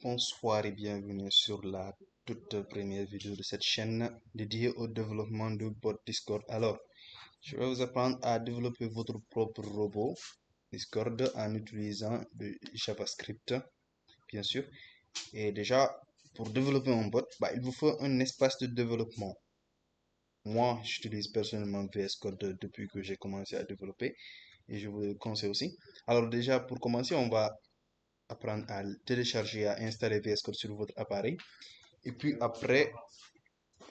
Bonsoir et bienvenue sur la toute première vidéo de cette chaîne dédiée au développement de bot Discord. Alors, je vais vous apprendre à développer votre propre robot Discord en utilisant le JavaScript, bien sûr. Et déjà, pour développer un bot, il vous faut un espace de développement. Moi, j'utilise personnellement VS Code depuis que j'ai commencé à développer et je vous le conseille aussi. Alors déjà, pour commencer, on va apprendre à télécharger et à installer VS Code sur votre appareil. Et puis après,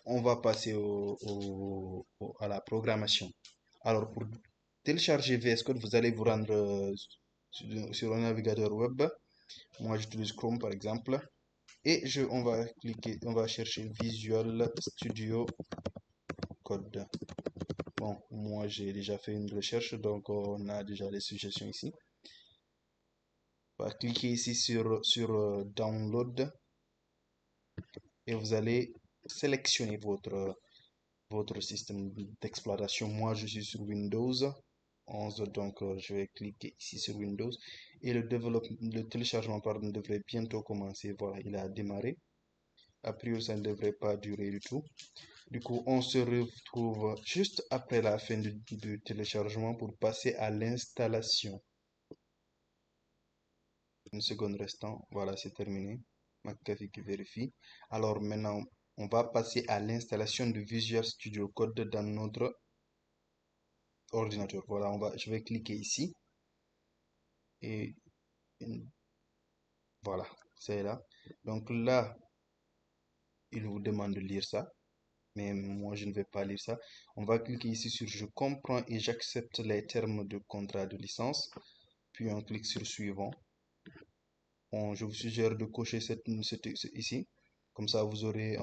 on va passer à la programmation. Alors, pour télécharger VS Code, vous allez vous rendre sur un navigateur web. Moi, j'utilise Chrome par exemple. Et on va chercher Visual Studio Code. Bon, moi, j'ai déjà fait une recherche, donc on a déjà les suggestions ici. On va cliquer ici sur Download. Et vous allez sélectionner votre système d'exploitation. Moi, je suis sur Windows 11, donc je vais cliquer ici sur Windows. Et le téléchargement devrait bientôt commencer. Voilà, il a démarré. A priori, ça ne devrait pas durer du tout. Du coup, on se retrouve juste après la fin du téléchargement pour passer à l'installation. Une seconde restant. Voilà, c'est terminé. McAfee qui vérifie. Alors maintenant, on va passer à l'installation de Visual Studio Code dans notre ordinateur. Voilà, je vais cliquer ici. Et voilà, c'est là. Donc là, il vous demande de lire ça. Mais moi, je ne vais pas lire ça. On va cliquer ici sur Je comprends et j'accepte les termes de contrat de licence. Puis on clique sur Suivant. Bon, je vous suggère de cocher ici. Comme ça, vous aurez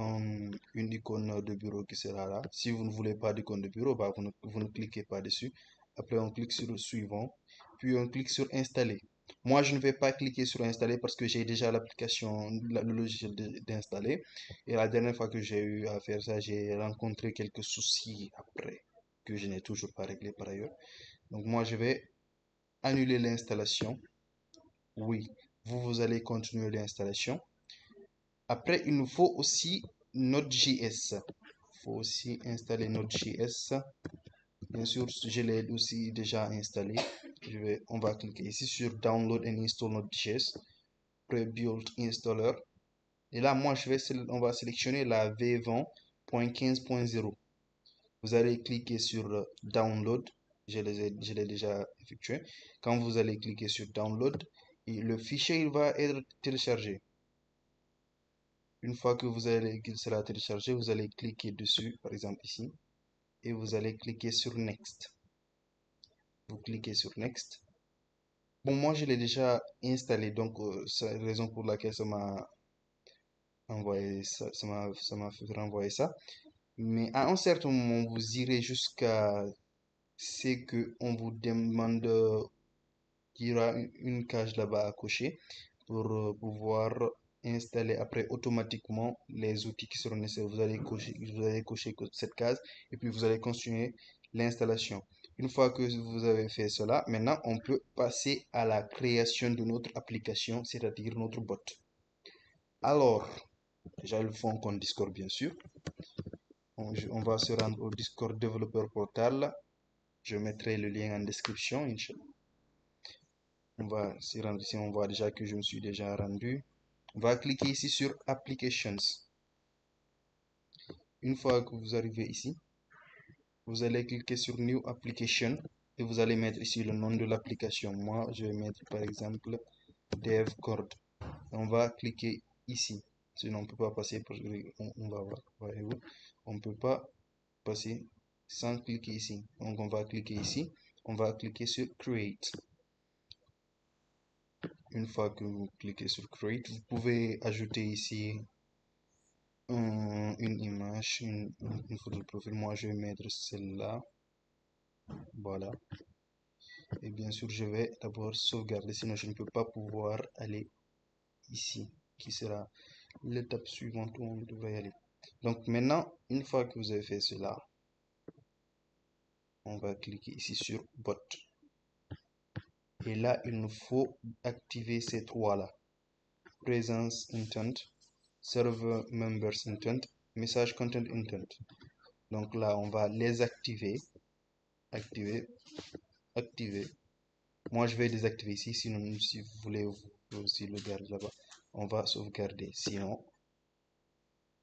une icône de bureau qui sera là. Si vous ne voulez pas d'icône de bureau, vous ne cliquez pas dessus. Après, on clique sur le suivant. Puis, on clique sur Installer. Moi, je ne vais pas cliquer sur Installer parce que j'ai déjà l'application, le logiciel d'installer. Et la dernière fois que j'ai eu à faire ça, j'ai rencontré quelques soucis après, que je n'ai toujours pas réglé par ailleurs. Donc, moi, je vais annuler l'installation. Oui, vous allez continuer l'installation. Après, il nous faut aussi Node.js. Il faut aussi installer Node.js. Bien sûr, je l'ai aussi déjà installé. On va cliquer ici sur Download and Install Node.js. Pre-built installer. Et là, moi, on va sélectionner la V20.15.0. Vous allez cliquer sur Download. Je l'ai déjà effectué. Quand vous allez cliquer sur Download, le fichier il va être téléchargé. Une fois qu'il sera téléchargé, vous allez cliquer dessus, par exemple ici, et vous allez cliquer sur Next. Vous cliquez sur Next. Bon, moi je l'ai déjà installé, donc c'est la raison pour laquelle ça m'a envoyé ça, ça m'a fait renvoyer ça. Mais à un certain moment, vous irez jusqu'à ce que on vous demande, qu'il y aura une case là-bas à cocher pour pouvoir installer après automatiquement les outils qui seront nécessaires. Vous allez cocher cette case et puis vous allez continuer l'installation. Une fois que vous avez fait cela, maintenant on peut passer à la création de notre application, c'est-à-dire notre bot. Alors, déjà il faut un compte Discord bien sûr. On va se rendre au Discord Developer Portal. Je mettrai le lien en description, Inch'Allah. On va s'y rendre ici, on voit déjà que je me suis déjà rendu. On va cliquer ici sur Applications. Une fois que vous arrivez ici, vous allez cliquer sur New Application et vous allez mettre ici le nom de l'application. Moi, je vais mettre par exemple DevCord. On va cliquer ici. Sinon, on ne peut pas passer. On va voir. Voyez-vous, on ne peut pas passer sans cliquer ici. Donc, on va cliquer ici. On va cliquer sur Create. Une fois que vous cliquez sur Create, vous pouvez ajouter ici une image, une photo de profil. Moi, je vais mettre celle-là. Voilà. Et bien sûr, je vais d'abord sauvegarder, sinon je ne peux pas pouvoir aller ici, qui sera l'étape suivante où on devrait y aller. Donc maintenant, une fois que vous avez fait cela, on va cliquer ici sur Bot. Et là, il nous faut activer ces trois-là. presence intent, server members intent, message content intent. Donc là, on va les activer, activer, activer. Moi, je vais les activer ici. Sinon, si vous voulez, vous pouvez aussi le garder là-bas. On va sauvegarder. Sinon,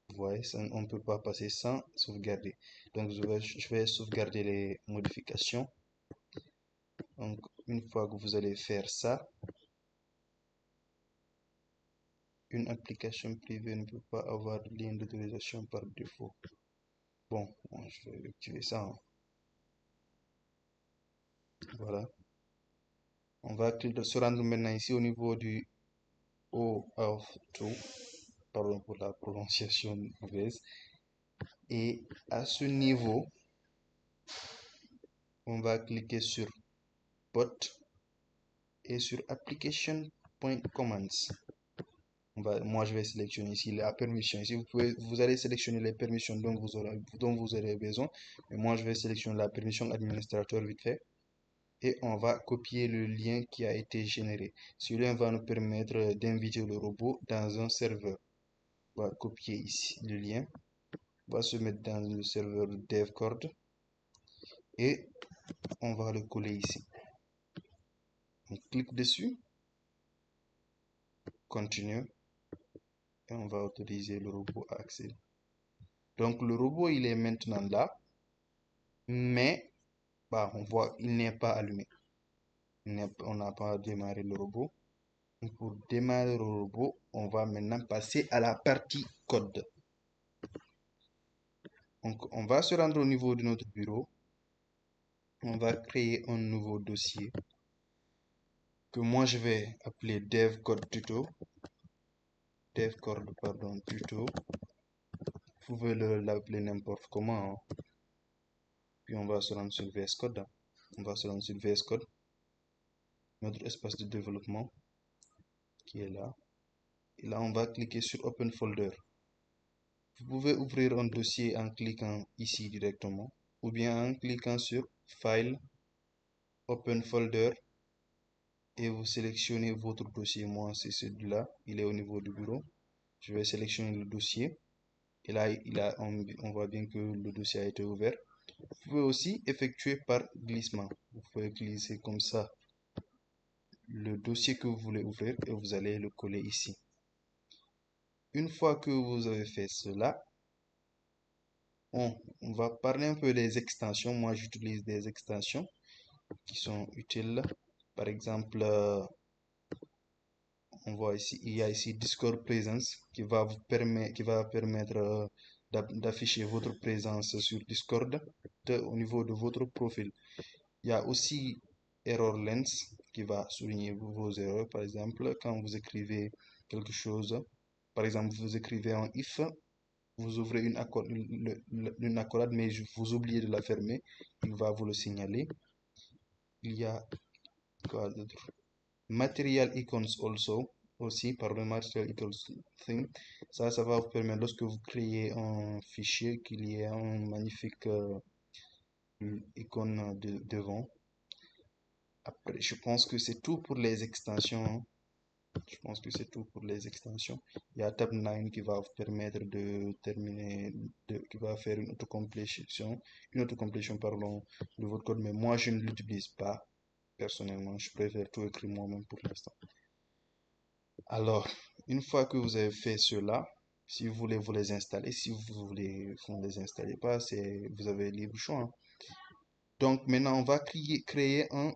vous voyez, on ne peut pas passer sans sauvegarder. Donc, je vais sauvegarder les modifications. Donc, une fois que vous allez faire ça, une application privée ne peut pas avoir de lien d'autorisation par défaut. Bon, je vais activer ça, hein. Voilà. On va se rendre maintenant ici au niveau du OAuth2. Pardon pour la prononciation mauvaise. Et à ce niveau, on va cliquer sur bot et sur application.commands. Moi, je vais sélectionner ici la permission. Ici, vous allez sélectionner les permissions dont vous aurez besoin. Et moi, je vais sélectionner la permission administrateur vite fait. Et on va copier le lien qui a été généré. Ce lien va nous permettre d'inviter le robot dans un serveur. On va copier ici le lien. On va se mettre dans le serveur devcord. Et on va le coller ici. On clique dessus. Continue. Et on va autoriser le robot à accéder. Donc le robot, il est maintenant là. Mais bah, on voit il n'est pas allumé. On n'a pas démarré le robot. Pour démarrer le robot, on va maintenant passer à la partie code. Donc, on va se rendre au niveau de notre bureau. On va créer un nouveau dossier que moi je vais appeler devcode-tuto. Devcode, pardon, tuto. Vous pouvez l'appeler n'importe comment, hein. Puis on va se rendre sur VS Code. On va se rendre sur VS Code. Notre espace de développement qui est là. Et là, on va cliquer sur Open Folder. Vous pouvez ouvrir un dossier en cliquant ici directement ou bien en cliquant sur File, Open Folder et vous sélectionnez votre dossier. Moi, c'est celui-là. Il est au niveau du bureau. Je vais sélectionner le dossier. Et là, on voit bien que le dossier a été ouvert. Vous pouvez aussi effectuer par glissement. Vous pouvez glisser comme ça le dossier que vous voulez ouvrir et vous allez le coller ici. Une fois que vous avez fait cela, on va parler un peu des extensions. Moi, j'utilise des extensions qui sont utiles. Par exemple, on voit ici, il y a ici Discord Presence qui va permettre d'afficher votre présence sur Discord au niveau de votre profil. Il y a aussi Error Lens qui va souligner vos erreurs. Par exemple, quand vous écrivez quelque chose, par exemple, vous écrivez un if, vous ouvrez une accolade, mais vous oubliez de la fermer, il va vous le signaler. Il y a quoi d'autre? Material Icons aussi, pardon, Material Icons Theme. Ça va vous permettre, lorsque vous créez un fichier, qu'il y ait un magnifique icône devant. Après, je pense que c'est tout pour les extensions, hein. Je pense que c'est tout pour les extensions. Il y a Tab9 qui va vous permettre de terminer, qui va faire une autocomplétion, pardon, de votre code, mais moi je ne l'utilise pas personnellement. Je préfère tout écrire moi-même pour l'instant. Alors, une fois que vous avez fait cela, si vous voulez vous les installer, si vous voulez vous ne les installez pas, vous avez libre choix, hein. Donc maintenant, on va créer un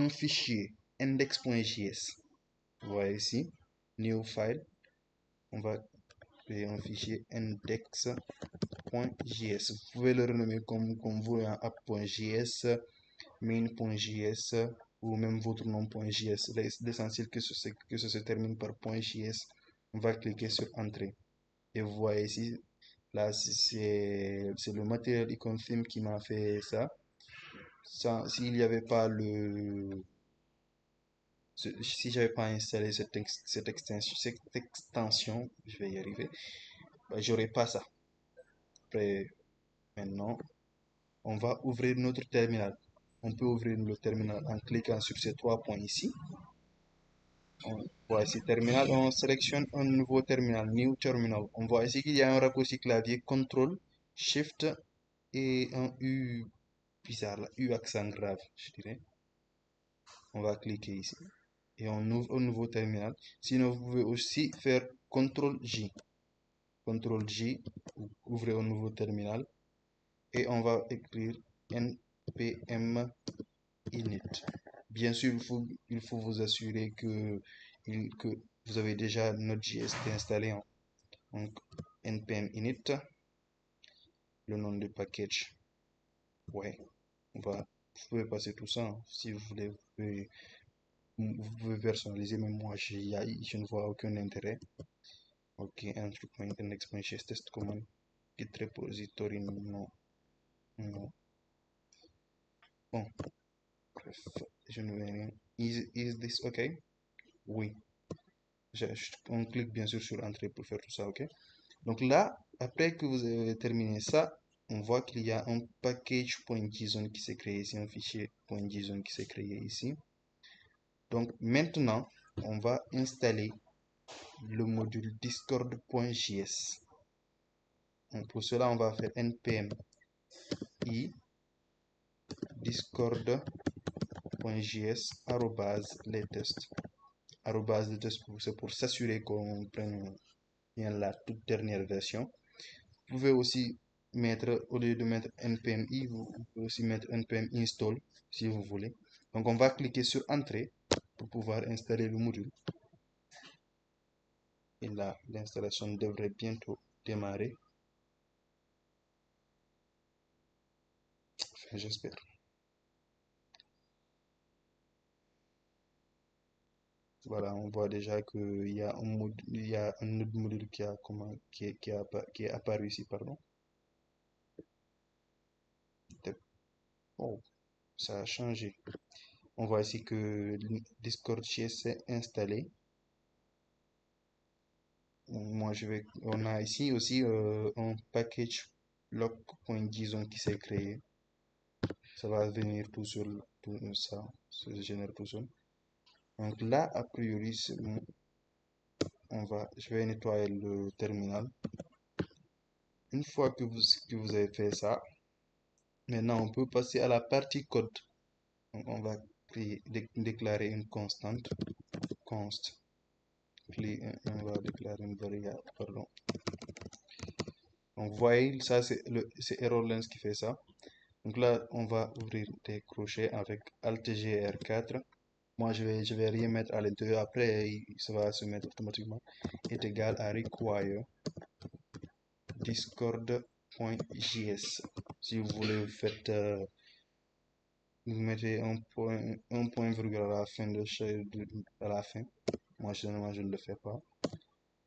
fichier index.js. Vous voyez ici, new file. On va créer un fichier index.js. Vous pouvez le renommer comme vous voulez, app.js, main.js ou même votre nom.js. L'essentiel que ça se termine par .js. On va cliquer sur entrée. Et vous voyez ici, là c'est le Material Icon Theme qui m'a fait ça. S'il n'y avait pas si j'avais pas installé cette extension, je vais y arriver, bah, j'aurais pas ça. Après, maintenant, on va ouvrir notre terminal. On peut ouvrir le terminal en cliquant sur ces trois points ici. On voit ici terminal, on sélectionne un nouveau terminal, new terminal. On voit ici qu'il y a un raccourci clavier CTRL, SHIFT et un U bizarre, là, U accent grave, je dirais. On va cliquer ici et on ouvre un nouveau terminal. Sinon, vous pouvez aussi faire CTRL J. CTRL J, ouvrez un nouveau terminal et on va écrire npm init. Bien sûr, il faut vous assurer que vous avez déjà Node.js installé. Donc, npm init, le nom du package. Ouais, vous pouvez passer tout ça, hein. Si vous voulez, vous pouvez personnaliser, mais moi, je ne vois aucun intérêt. Ok, instrument index.js test command git repository, non, non. Bon, bref, je ne vais rien. Is this okay? Oui. On clique bien sûr sur entrée pour faire tout ça, ok? Donc là, après que vous avez terminé ça, on voit qu'il y a un package.json qui s'est créé ici, un fichier .json qui s'est créé ici. Donc maintenant, on va installer le module discord.js. Pour cela, on va faire npm i discord.js les tests. Les tests, c'est pour s'assurer qu'on prenne bien la toute dernière version. Vous pouvez aussi mettre, au lieu de mettre npm i, vous pouvez aussi mettre npm install si vous voulez. Donc on va cliquer sur entrée pour pouvoir installer le module. Et là, l'installation devrait bientôt démarrer. Enfin, j'espère. Voilà, on voit déjà qu'il y a il y a un autre module qui est apparu ici, pardon. Oh, ça a changé. On voit ici que Discord.js est installé. Moi, on a ici aussi un package lock.json qui s'est créé. Ça va venir tout seul, tout ça se génère tout seul. Donc là, a priori, je vais nettoyer le terminal. Une fois que vous avez fait ça, maintenant on peut passer à la partie code. Donc on va déclarer une constante, const. On va déclarer une variable, pardon. Donc vous voyez, ça c'est ErrorLens qui fait ça. Donc là, on va ouvrir des crochets avec Alt-GR4. Moi, je vais rien mettre à l'intérieur. Après, ça va se mettre automatiquement. Est égal à require discord.js. Si vous voulez, vous mettez un point virgule à la fin à la fin. Moi, généralement, je ne le fais pas.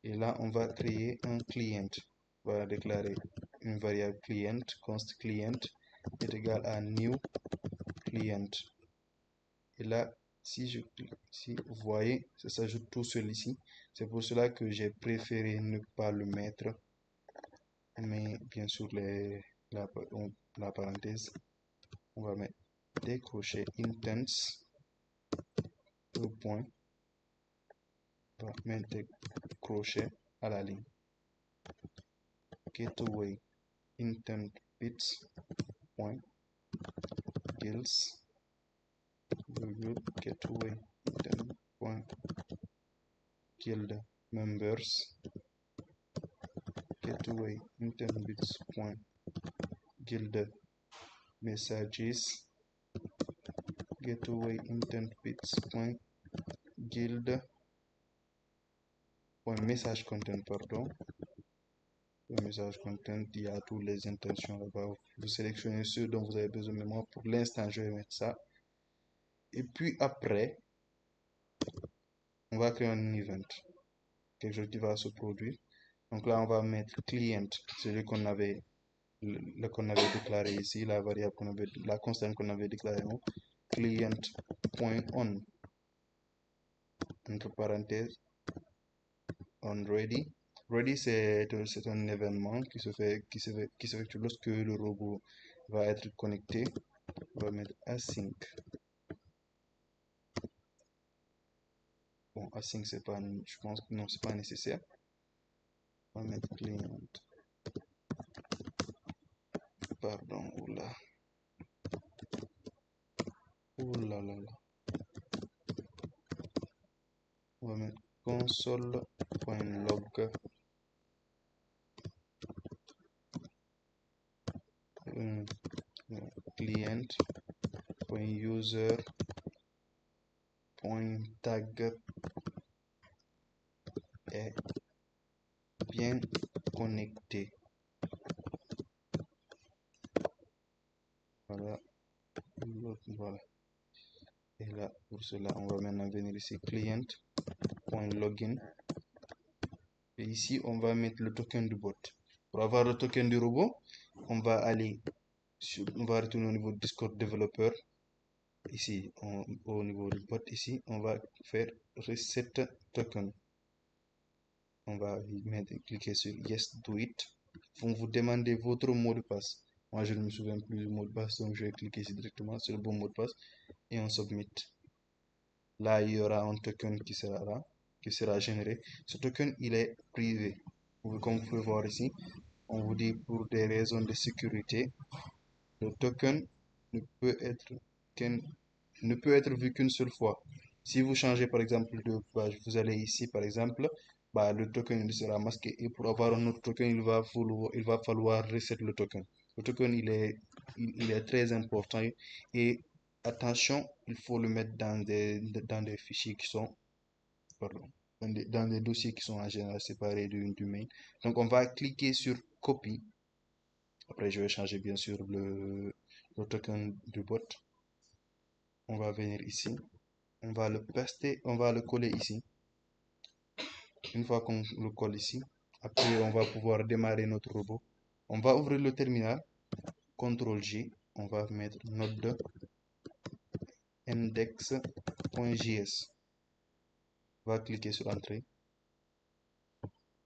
Et là, on va créer un client. On va déclarer une variable client, const client est égal à new client. Et là, si vous voyez, ça s'ajoute tout seul ici. C'est pour cela que j'ai préféré ne pas le mettre. Mais bien sûr, la parenthèse, on va mettre des crochets intense, au point, on va mettre des crochets à la ligne. Getaway intent bits, point, guilds, getaway intent, point, guild members, getaway intent bits, point, guild messages, getaway intent bits, point, guild point message content, pardon. Le message content, il y a toutes les intentions là-bas. Vous sélectionnez ceux dont vous avez besoin, mais moi pour l'instant je vais mettre ça. Et puis après, on va créer un event, quelque chose qui va se produire. Donc là, on va mettre client, celui qu'on avait déclaré ici, la variable la constante qu'on avait déclarée, client.on, entre parenthèses, on ready. Ready, c'est un événement qui s'effectue lorsque le robot va être connecté. On va mettre async. Bon, async, c'est pas, je pense que non, c'est pas nécessaire. On va mettre client. Pardon, oula. Oula là là. On va mettre console.log client.user.tag est bien connecté. Voilà. Voilà. Et là, pour cela, on va maintenant venir ici client.login. Et ici, on va mettre le token du bot. Pour avoir le token du robot, on va retourner au niveau du Discord développeur. Ici, au niveau du bot, ici, on va faire reset token. On va cliquer sur yes, do it. Vont vous demander votre mot de passe. Moi, je ne me souviens plus du mot de passe, donc je vais cliquer ici directement sur le bon mot de passe et on submit. Là, il y aura un token qui sera là, qui sera généré. Ce token, il est privé. Comme vous pouvez voir ici, on vous dit pour des raisons de sécurité, le token ne peut être vu qu'une seule fois. Si vous changez par exemple de page, vous allez ici par exemple, le token sera masqué et pour avoir un autre token, il va falloir reset le token. Le token il est très important et attention, il faut le mettre dans des fichiers qui sont, pardon, dans des dossiers qui sont en général séparés du main. Donc on va cliquer sur copie. Après je vais changer bien sûr le token du bot. On va venir ici, on va le paster, on va le coller ici. Une fois qu'on le colle ici, après on va pouvoir démarrer notre robot. On va ouvrir le terminal, CTRL-J, on va mettre node index.js. On va cliquer sur entrée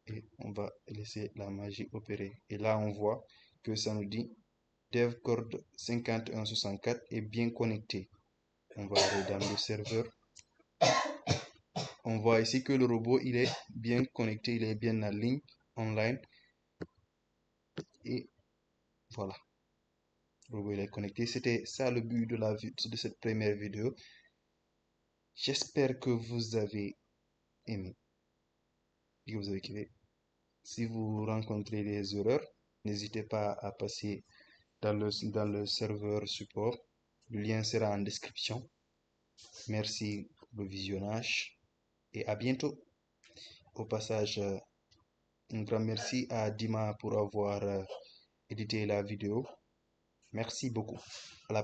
et on va laisser la magie opérer. Et là on voit que ça nous dit devcord 5164 est bien connecté. On va aller dans le serveur. On voit ici que le robot il est bien connecté, il est bien en ligne, online. Et voilà, le robot il est connecté. C'était ça le but de cette première vidéo. J'espère que vous avez aimé, que vous avez kiffé. Si vous rencontrez des erreurs, n'hésitez pas à passer dans le serveur support. Le lien sera en description. Merci pour le visionnage et à bientôt. Au passage, un grand merci à Dima pour avoir édité la vidéo. Merci beaucoup.